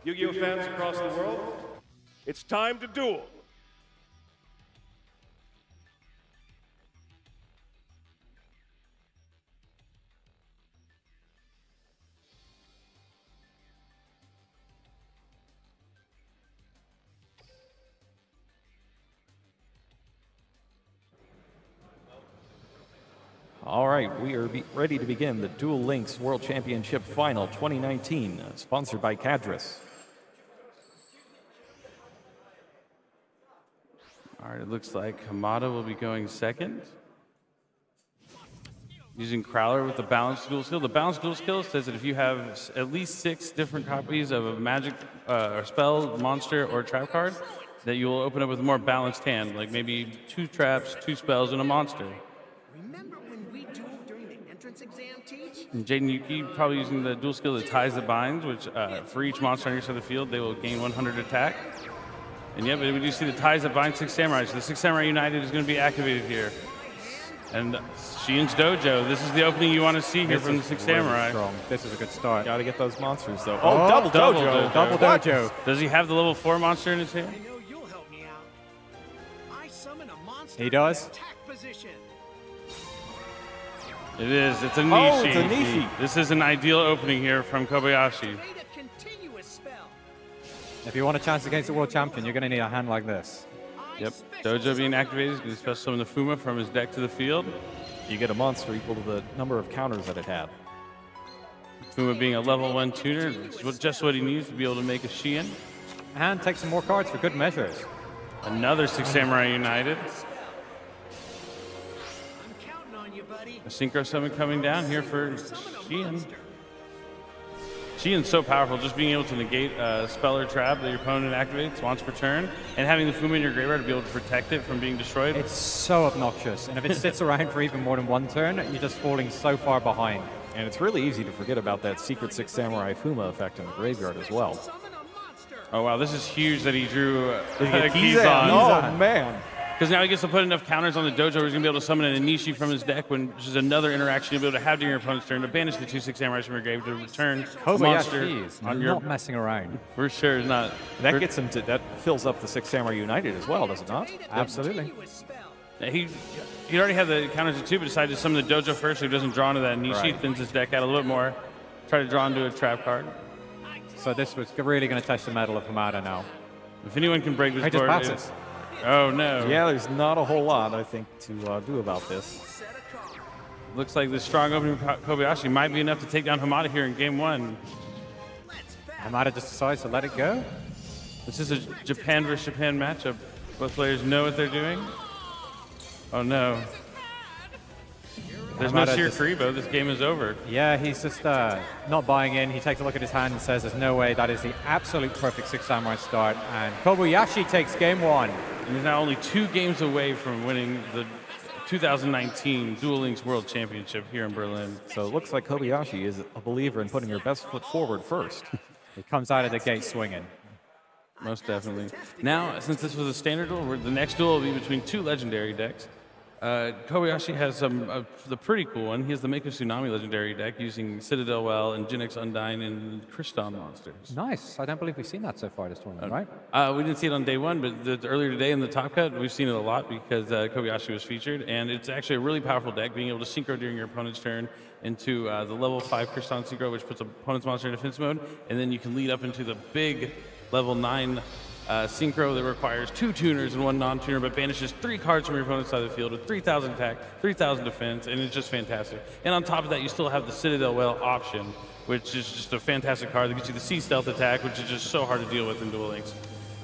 Yu-Gi-Oh fans across the world, it's time to duel. All right, we are ready to begin the Duel Links World Championship Final 2019, sponsored by Cadris. All right, it looks like Hamada will be going second. Using Crowler with the balanced dual skill. The balanced dual skill says that if you have at least 6 different copies of a magic or spell, monster, or trap card, that you will open up with a more balanced hand, like maybe 2 traps, 2 spells, and a monster. And Jaden Yuki probably using the dual skill that ties the binds, which for each monster on your side of the field, they will gain 100 attack. And yeah, but we do see the ties that bind 6 samurai. So the 6 samurai united is going to be activated here. And Xian's dojo, this is the opening you want to see here from the 6 samurai. Strong. This is a good start. Got to get those monsters, though. Oh, double dojo. Double dojo. Does he have the level 4 monster in his hand? I know you'll help me out. I summon a monster. He does. Attack position. It is. It's a Nishi. Oh, it's a Nishi. This is an ideal opening here from Kobayashi. If you want a chance against the world champion, you're going to need a hand like this. Yep. Dojo being activated is going to special summon the Fuma from his deck to the field. You get a monster equal to the number of counters that it had. Fuma being a level 1 tuner, it's just what he needs to be able to make a Xian. And take some more cards for good measures. Another 6 samurai united. A synchro summon coming down here for Xian. Xian's so powerful, just being able to negate a spell or trap that your opponent activates once per turn, and having the Fuma in your graveyard to be able to protect it from being destroyed. It's so obnoxious, and if it sits around for even more than 1 turn, you're just falling so far behind. And it's really easy to forget about that secret 6 samurai Fuma effect in the graveyard as well. Oh wow, this is huge that he drew keys on. Oh man. Because now he gets to put enough counters on the dojo where he's going to be able to summon an Anishi from his deck, which is another interaction you'll be able to have during your opponent's turn to banish the 2 6 samurais from your grave to return the monster on your... not messing around. For sure, not. That gets him to, that fills up the 6 samurai united as well, does it not? Absolutely. He already had the counters at 2, but decided to summon the dojo first so he doesn't draw into that Anishi, Right. thins his deck out a little bit more, try to draw into a trap card. So this was really going to test the mettle of Hamada now. If anyone can break this He just board... passes. Oh no. Yeah, there's not a whole lot, I think, to do about this. Looks like the strong opening of Kobayashi might be enough to take down Hamada here in game 1. Hamada just decides to let it go. This is a Japan versus Japan matchup. Both players know what they're doing. Oh no. There's no Hamada Sheer just- Karibo. This game is over. Yeah, he's just not buying in. He takes a look at his hand and says, there's no way. That is the absolute perfect 6 samurai start. And Kobayashi takes game 1. And he's now only 2 games away from winning the 2019 Duel Links World Championship here in Berlin. So it looks like Kobayashi is a believer in putting your best foot forward first. He comes out of the gate swinging. Most definitely. Now, since this was a standard duel, the next duel will be between 2 legendary decks. Kobayashi has the pretty cool one. He has the Mako Tsunami legendary deck using Citadel Well and Jinx Undyne and Kriston monsters. Nice. I don't believe we've seen that so far this tournament, right? We didn't see it on day 1, but earlier today in the Top Cut, we've seen it a lot because Kobayashi was featured. And it's actually a really powerful deck, being able to synchro during your opponent's turn into the level 5 Kriston synchro, which puts opponent's monster in defense mode. And then you can lead up into the big level 9 synchro that requires 2 tuners and 1 non-tuner, but banishes 3 cards from your opponent's side of the field with 3,000 attack, 3,000 defense, and it's just fantastic. And on top of that, you still have the Citadel Well option, which is just a fantastic card that gives you the Sea Stealth attack, which is just so hard to deal with in Duel Links.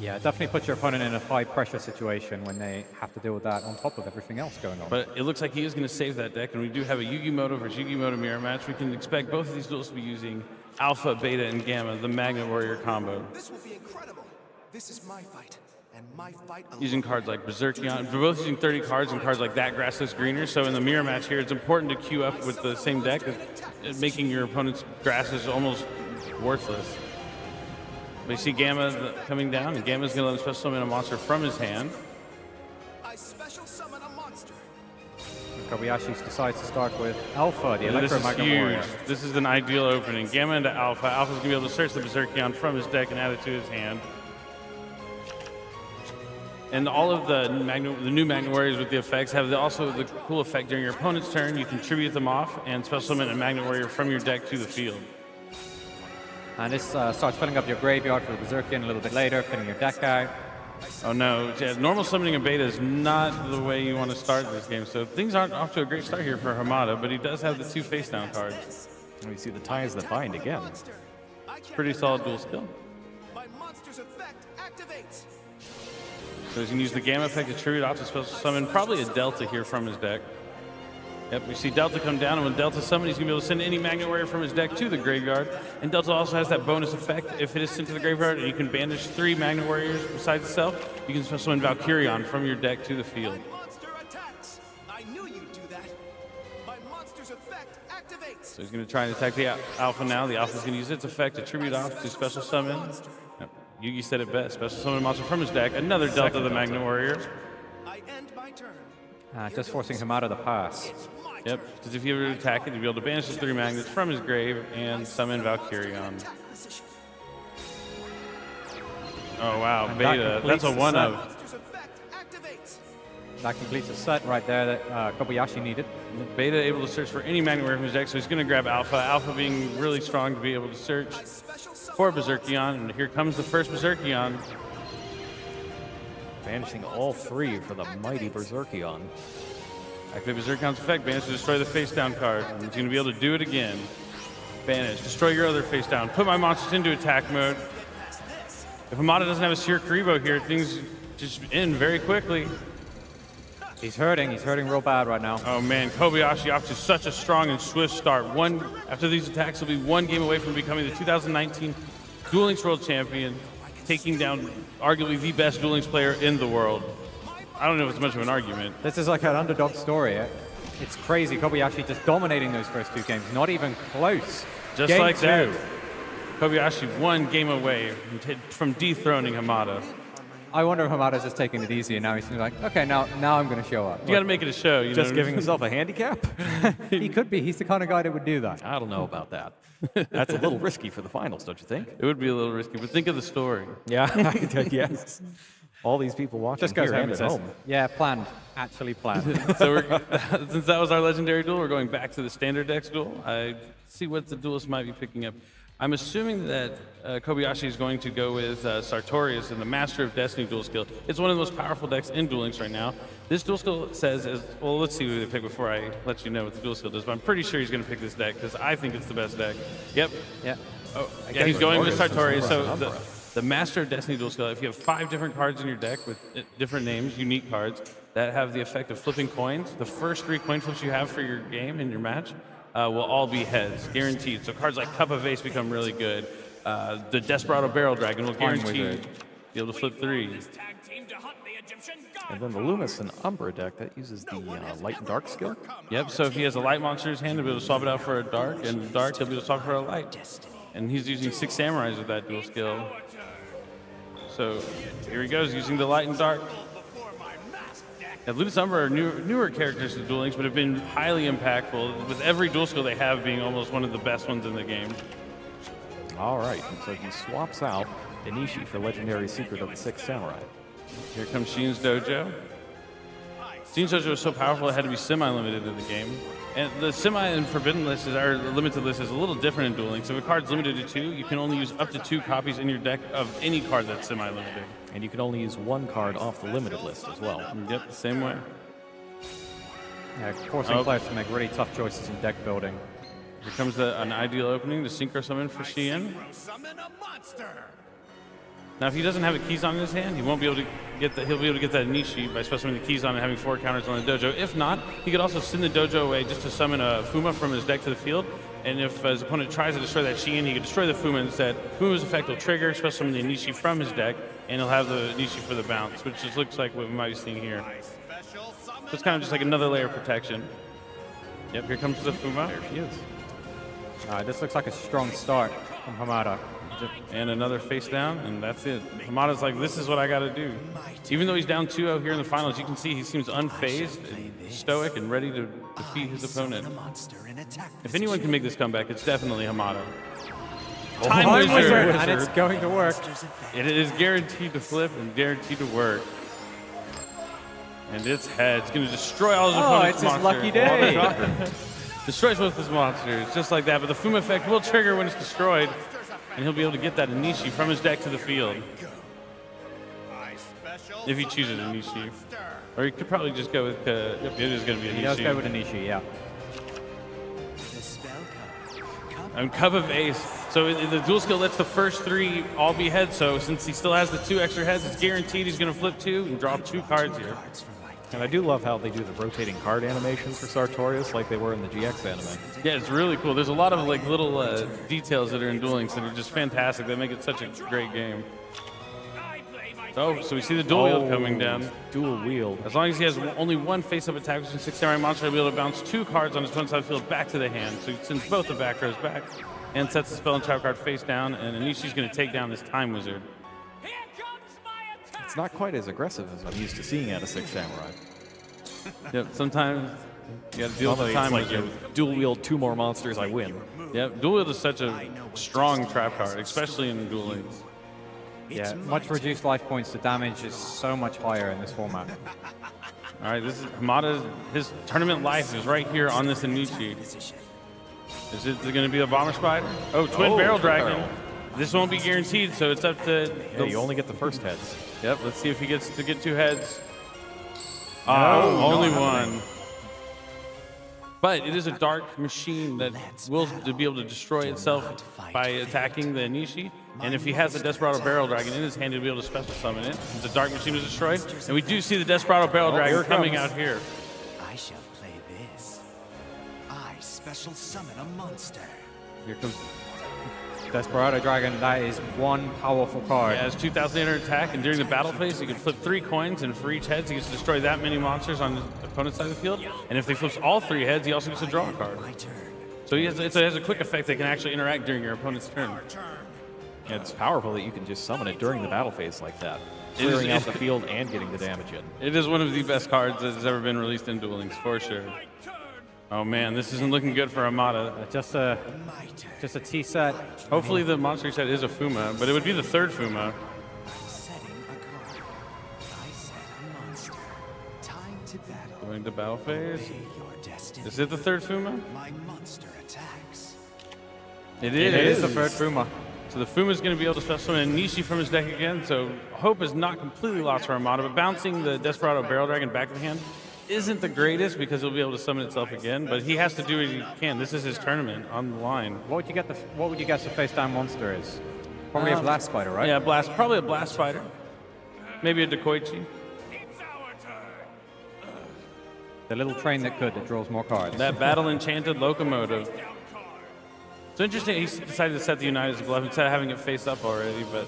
Yeah, definitely puts your opponent in a high-pressure situation when they have to deal with that on top of everything else going on. But it looks like he is going to save that deck, and we do have a Yugi Moto versus Yugi Moto mirror match. We can expect both of these duels to be using Alpha, Beta, and Gamma, the Magnet Warrior combo. This will be incredible. This is my fight. And my fight using cards like Berserkion. We're both using 30 cards and cards like that, Grassless Greener. So in the mirror match here, it's important to queue up with the same deck, making your opponent's grasses almost worthless. We see Gamma coming down, and Gamma's going to let him special summon a monster from his hand. I special summon a monster. Kobayashi decides to start with Alpha, the This is Electromagnet huge. Warrior. This is an ideal opening. Gamma into Alpha. Alpha's gonna be able to search the Berserkion from his deck and add it to his hand. And all of the new Magnet Warriors with the effects have also the cool effect during your opponent's turn. You can tribute them off and special summon a Magnet Warrior from your deck to the field. And this starts filling up your graveyard for the Berserkion a little bit later, filling your deck out. Oh no, yeah, normal summoning in beta is not the way you want to start this game. So things aren't off to a great start here for Hamada, but he does have the 2 face down cards. And we see the ties that bind again. Pretty solid dual skill. My monster's effect activates. So he's going to use the Gamma effect to tribute off to special summon probably a Delta here from his deck. Yep, we see Delta come down, and when Delta summons, he's going to be able to send any Magnet Warrior from his deck to the graveyard. And Delta also has that bonus effect. If it is sent to the graveyard and you can banish 3 Magnet Warriors besides itself, you can special summon Valkyrion from your deck to the field. My monster attacks. I knew you'd do that. My monster's effect activates. So he's going to try and attack the Alpha now. The Alpha's going to use its effect to tribute off to special summon. Yep. Yugi said it best. Special summon a monster from his deck. Another Delta, the Magnet Warrior. I end my turn. Just forcing Hamada to pass. Yep, because if he were to attack it, he'd be able to banish his 3 magnets from his grave and summon Valkyrion. Oh wow, And Beta, that's a one of. Monster's effect activates. That completes a set right there that Kobayashi needed. Beta able to search for any magnet warrior from his deck, so he's going to grab Alpha. Alpha being really strong to be able to search for Berserkion, and here comes the first Berserkion. Banishing all 3 for the mighty Berserkion. Activate Berserkion's effect, banish to destroy the face down card. And he's going to be able to do it again. Banish, destroy your other face down. Put my monsters into attack mode. If Hamada doesn't have a Seer Karibo here, things just end very quickly. He's hurting real bad right now. Oh man, Kobayashi off to such a strong and swift start. After these attacks, he'll be 1 game away from becoming the 2019 Duel Links World Champion, taking down arguably the best Duel Links player in the world. I don't know if it's much of an argument. This is like an underdog story. It's crazy. Kobayashi just dominating those first 2 games. Not even close. Just Game like 2. that. Kobayashi 1 game away from dethroning Hamada. I wonder if Hamada's just taking it easy and now he's like, okay, now I'm going to show up. You got to make it a show. You Just know? giving himself a handicap? He could be. He's the kind of guy that would do that. I don't know about that. That's a little risky for the finals, don't you think? It would be a little risky, but think of the story. Yeah, yes. All these people watching Just goes here home and and at says, home. yeah, planned. Actually planned. So since that was our legendary duel, we're going back to the standard decks duel. I see what the duelists might be picking up. I'm assuming that Kobayashi is going to go with Sartorius and the Master of Destiny dual skill. It's one of the most powerful decks in Duel Links right now. This dual skill says, well, let's see who they pick before I let you know what the dual skill does, but I'm pretty sure he's going to pick this deck because I think it's the best deck. Yep. Yeah. Oh, yeah, he's going with Sartorius. So the Master of Destiny dual skill, if you have 5 different cards in your deck with different names, unique cards, that have the effect of flipping coins, the first 3 coin flips you have for your game in your match will all be heads, guaranteed. So cards like Cup of Ace become really good. The Desperado Barrel Dragon will guarantee be able to flip 3. And then the Loomis and Umbra deck that uses the light and dark skill. Yep, so if he has a light monster in his hand, he'll be able to swap it out for a dark, and dark, he'll be able to swap it for a light. And he's using 6 samurais with that dual skill. So here he goes, using the light and dark. Now, Loomis and Umbra are newer characters to Duel Links, but have been highly impactful, with every dual skill they have being almost one of the best ones in the game. All right, and so he swaps out Inishi for Legendary Secret of the 6 Samurai. Here comes Sheen's Dojo. Sheen's Dojo is so powerful it had to be semi-limited in the game. And the semi and forbidden list or limited list is a little different in Duel Links. If a card's limited to 2, you can only use up to 2 copies in your deck of any card that's semi-limited. And you can only use 1 card off the limited list as well. Yep, the same way. Yeah, forcing players to make really tough choices in deck building. Here comes an ideal opening, the Synchro Summon for Sheen. Summon a monster. Now, if he doesn't have a Keyzon in his hand, he won't be able to get that. He'll be able to get that Inishi by specifying the Keyzon and having 4 counters on the dojo. If not, he could also send the dojo away just to summon a Fuma from his deck to the field. And if his opponent tries to destroy that Sheen, he could destroy the Fuma instead. Fuma's effect will trigger, special summon the Inishi from his deck, and he'll have the Inishi for the bounce, which just looks like what we might be seeing here. So it's kind of just like another layer of protection. Yep, here comes the Fuma. There she is. This looks like a strong start from Hamada. And another face down, and that's it. Hamada's like, this is what I got to do. Even though he's down 2-0 here in the finals, you can see he seems unfazed and stoic and ready to defeat his opponent. If anyone can make this comeback, it's definitely Hamada. Time Wizard, and it's going to work. It is guaranteed to flip and guaranteed to work. And it's heads. It's going to destroy all his opponent's monsters. Oh, it's his lucky day. Destroys both his monsters, just like that. But the Fuma effect will trigger when it's destroyed, and he'll be able to get that Anishi from his deck to the field. If he chooses Anishi. Or he could probably just go with, it is going to be Anishi. He does go with Anishi, yeah. And Cup of Ace. So the dual skill lets the first 3 all be heads. So since he still has the 2 extra heads, it's guaranteed he's going to flip 2 and draw 2 cards here. And I do love how they do the rotating card animations for Sartorius like they were in the GX anime. Yeah, it's really cool. There's a lot of like little details that are in Duel Links that are just fantastic. They make it such a great game. Oh, so we see the dual wield coming down. Dual wield. As long as he has only 1 face-up attack, which is 6 Samurai Monster, he'll be able to bounce 2 cards on his opponent's side of the field back to the hand. So he sends both the back rows back and sets the spell and trap card face down, and Anishi's going to take down this Time Wizard. It's not quite as aggressive as I'm used to seeing out of 6 Samurai. Yep, sometimes you got to deal with the Time Wizard. Dual wield 2 more monsters, I win. Yep, dual wield is such a strong trap card, especially in Duel Links. Yeah, much reduced life points. The damage is so much higher in this format. All right, this is Hamada's, his tournament life is right here on this Anishi. Is it going to be a Bomber Spider? Oh, Twin Barrel Dragon. This won't be guaranteed, so it's up to... Yeah, you only get the first heads. Yep, let's see if he gets to get 2 heads. Only 1. But it is a dark machine that will be able to destroy itself by attacking the Anishi. And if he has the Desperado Barrel Dragon in his hand, he'll be able to special summon it. The dark machine was destroyed. And we do see the Desperado Barrel Dragon coming out here. I shall play this. I special summon a monster. Here comes Desperado Dragon, that is one powerful card. Yeah, it has 2,800 attack, and during the battle phase, he can flip 3 coins, and for each heads, he gets to destroy that many monsters on his opponent's side of the field. And if he flips all 3 heads, he also gets to draw a card. So it has a quick effect that can actually interact during your opponent's turn. Yeah, it's powerful that you can just summon it during the battle phase like that. Clearing out the field and getting the damage in. It is one of the best cards that has ever been released in Duel Links, for sure. Oh man, this isn't looking good for Hamada. Just a T set. Hopefully the monster set is a Fuma, but it would be the 3rd Fuma. Going to battle phase. Is it the 3rd Fuma? It is. It is the 3rd Fuma. So the Fuma is going to be able to special summon Anishi from his deck again. So hope is not completely lost for Hamada, but bouncing the Desperado Barrel Dragon back to the hand isn't the greatest because he'll be able to summon itself again, but he has to do what he can. This is his tournament on the line. What would you guess the face down monster is? Probably a Blast Spider, right? Yeah, probably a Blast Spider. Maybe a Dekoichi. The little train that draws more cards. That Battle Enchanted Locomotive. It's interesting, he decided to set the United's glove instead of having it face up already, but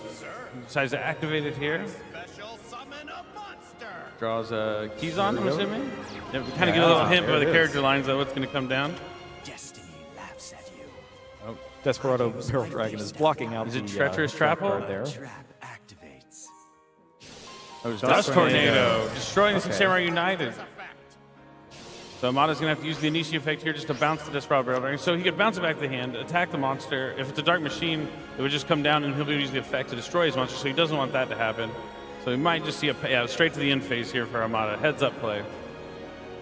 he decides to activate it here. Draws keys on, I'm assuming. Yeah, we kind of get a little hint by the character lines of what's going to come down. Destiny laughs at you. Oh, Desperado Barrel Dragon is blocking out the Treacherous Trap Hole there. Trap activates. Oh, Dust Tornado. Destroying the Samurai United. So Hamada's going to have to use the Anishi effect here just to bounce the Desperado Barrel Dragon. So he could bounce it back to the hand, attack the monster. If it's a Dark Machine, it would just come down and he'll be able to use the effect to destroy his monster, so he doesn't want that to happen. So we might just see a straight to the end phase here for Hamada. Heads up play.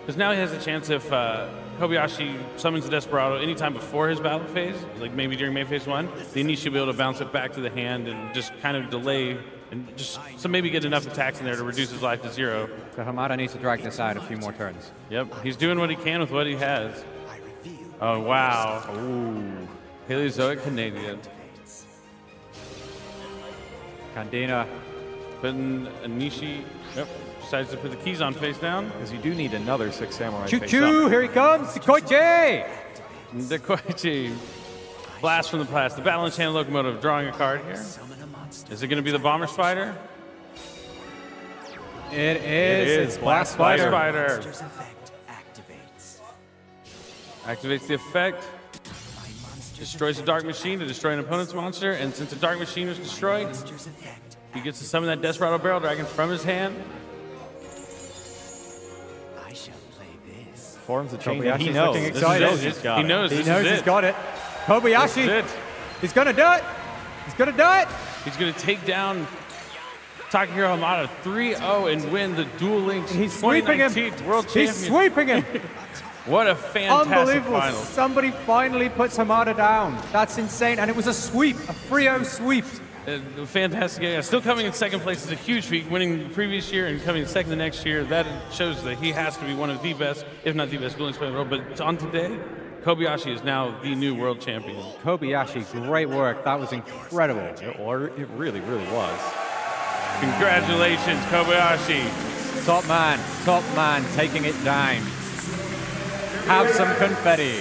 Because now he has a chance if Kobayashi summons the Desperado anytime before his battle phase, like maybe during main phase 1, the Anishi will be able to bounce it back to the hand and just kind of delay and just so maybe get enough attacks in there to reduce his life to 0. So Hamada needs to drag this out a few more turns. Yep, he's doing what he can with what he has. Oh, wow. Ooh. Paleozoic Canadian. Candina. Putting Anishi, decides to put the keys on face down. Because you do need another 6 Samurai face Choo-choo, up. here he comes, Dekoichi! Dekoichi. Blast from the past. The Battle Enchanted Locomotive drawing a card here. Is it going to be the Bomber Spider? It is. It's Blast Spider. Blast Spider. Activates the effect. destroys the Dark Machine to destroy an opponent's monster, and since the Dark Machine was destroyed, he gets to summon that Desperado Barrel Dragon from his hand. I shall play this. Forms a chain. He Kobayashi's knows. looking This is excited. it. He's got He it. knows. He this knows is he's it. got it. This Kobayashi, is it. he's going to do it. He's going to do it. He's going to take down Takahiro Hamada 3-0 and win the Duel Links He's sweeping him. 2019 World Champion. He's sweeping him. What a fantastic Unbelievable. final. Somebody finally puts Hamada down. That's insane. And it was a sweep, a 3-0 sweep. Fantastic. Yeah, still coming in second place is a huge feat. Winning the previous year and coming in second the next year, that shows that he has to be one of the best, if not the best, Duel Links player in the world. But on today, Kobayashi is now the new world champion. Kobayashi, great work. That was incredible. It really, really was. Congratulations, Kobayashi. Top man, taking it down. Have some confetti.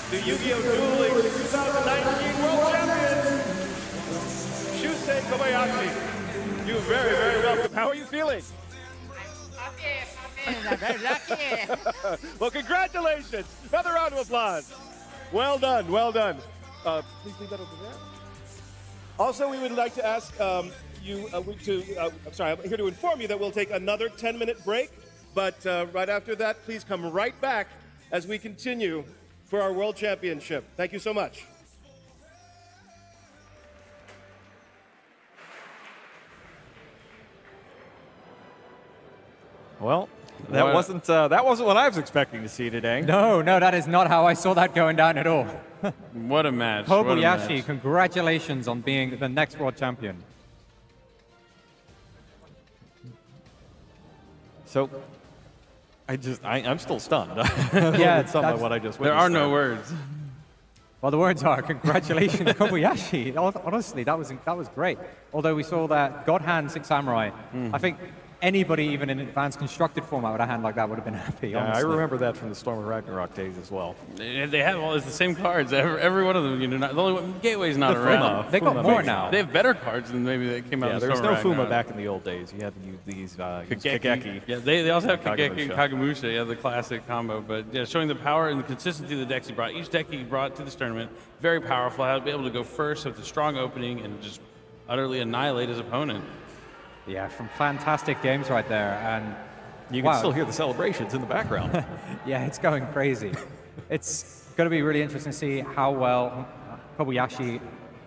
The Yu-Gi-Oh! Duel Links 2019 World Champion, Shusei Kobayashi. You're very, very welcome. How are you feeling? I'm very lucky. Well, congratulations. Another round of applause. Well done, well done. Please leave that over there. Also, we would like to ask I'm here to inform you that we'll take another 10-minute break, but right after that, please come right back as we continue for our World Championship. Thank you so much. Well, that wasn't what I was expecting to see today. No, that is not how I saw that going down at all. What a match. What a Kobayashi, match. congratulations on being the next world champion. So, I'm still stunned. Yeah, Something what I just There witnessed are no there. words. Well, the words are congratulations, Kobayashi. Honestly, that was great. Although we saw that God Hand 6 Samurai, I think anybody, even in advanced constructed format with a hand like that, would have been happy. Yeah, I honestly. remember that from the Storm of Ragnarok days as well. They have all the same cards. Every one of them. The only one, Gateway's not around. They got Fuma more maybe. now. They have better cards than maybe that came out Yeah, of the there was Storm no of Fuma Ragnarok. back in the old days. You had to use these Kageki. Yeah, they also have Kageki and Kagemusha. Kagemusha, yeah, the classic combo. But yeah, showing the power and the consistency of the decks he brought. Each deck he brought to this tournament, very powerful. How to be able to go first with a strong opening and just utterly annihilate his opponent. Yeah, from fantastic games right there. And You can wow. still hear the celebrations in the background. Yeah, it's going crazy. It's going to be really interesting to see how well Kobayashi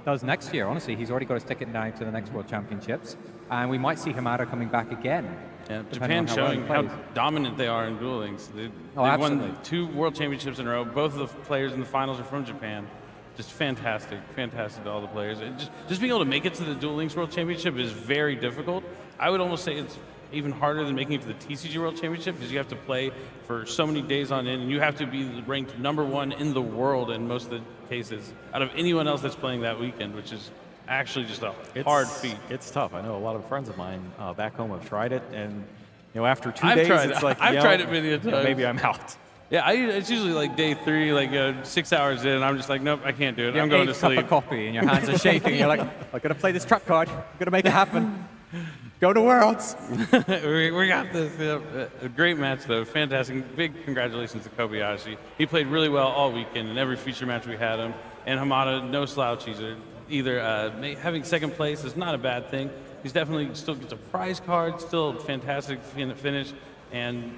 does next year. Honestly, he's already got his ticket now to the next World Championships, and we might see Hamada coming back again. Yeah, depending Japan on how well he showing how plays. dominant they are in Duel Links. They've absolutely. won 2 World Championships in a row. Both of the players in the finals are from Japan. Just fantastic to all the players. And just being able to make it to the Duel Links World Championship is very difficult. I would almost say it's even harder than making it to the TCG World Championship because you have to play for so many days on end, and you have to be ranked #1 in the world in most of the cases out of anyone else that's playing that weekend, which is actually just a hard feat. It's tough. I know a lot of friends of mine back home have tried it, and after 2 I've days, tried it's it. like I've tried it many a times. Maybe I'm out. Yeah, it's usually like day 3, like 6 hours in, and I'm just like, nope, I can't do it. Your I'm going to eighth cup sleep. of coffee and your hands are shaking. You're like, I got to play this trap card. Got to make it happen. Go to Worlds. we got this. Yeah. A great match, though. Fantastic. Big congratulations to Kobayashi. He played really well all weekend in every feature match we had him. And Hamada, no slouch either. Having second place is not a bad thing. He's definitely still gets a prize card, still a fantastic finish, and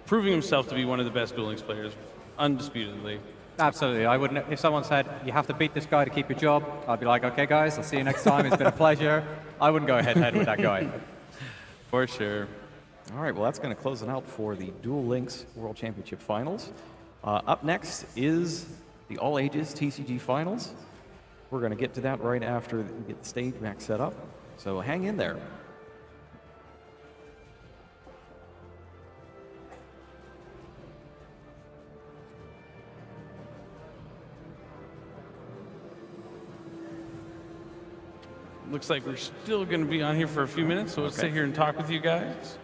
proving himself to be one of the best Duel Links players, undisputedly. Absolutely. I wouldn't. If someone said you have to beat this guy to keep your job, I'd be like, okay, guys, I'll see you next time. It's been a pleasure. I wouldn't go head-to-head with that guy. For sure. All right, well, that's going to close it out for the Duel Links World Championship Finals. Up next is the All Ages TCG Finals. We're going to get to that right after we get the stage back set up. So hang in there. Looks like we're still going to be on here for a few minutes, so let's sit here and talk with you guys.